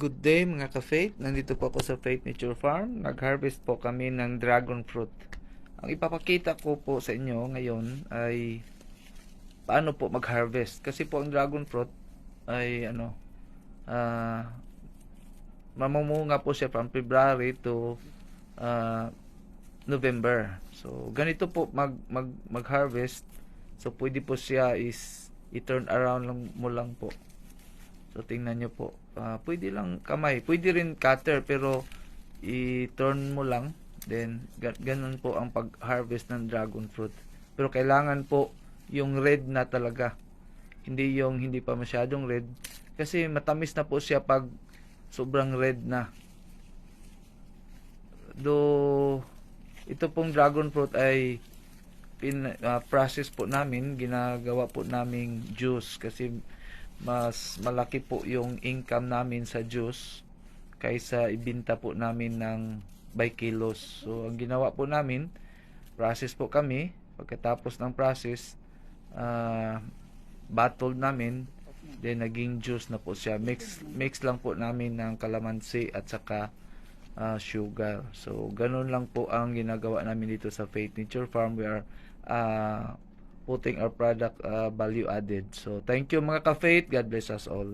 Good day mga ka-Faith. Nandito po ako sa Faith Nature Farm. Nag-harvest po kami ng dragon fruit. Ang ipapakita ko po sa inyo ngayon ay paano po mag-harvest. Kasi po ang dragon fruit ay mamumunga po siya from February to November. So ganito po mag-harvest. So pwede po siya is i-turn around mo lang po. So tingnan nyo po, pwede lang kamay, pwede rin cutter, pero i-turn mo lang, then ganun po ang pag-harvest ng dragon fruit. Pero kailangan po yung red na talaga, hindi yung hindi pa masyadong red, kasi matamis na po siya pag sobrang red na. Do ito pong dragon fruit ay process po namin, ginagawa po naming juice, kasi mas malaki po yung income namin sa juice kaysa ibenta po namin ng by kilos. So ang ginawa po namin, process po kami, pagkatapos ng process, bottled namin, then naging juice na po siya. Mix lang po namin ng kalamansi at saka sugar. So ganun lang po ang ginagawa namin dito sa Faith Nature Farm. We are putting our product value added. So thank you mga ka-Faith. God bless us all.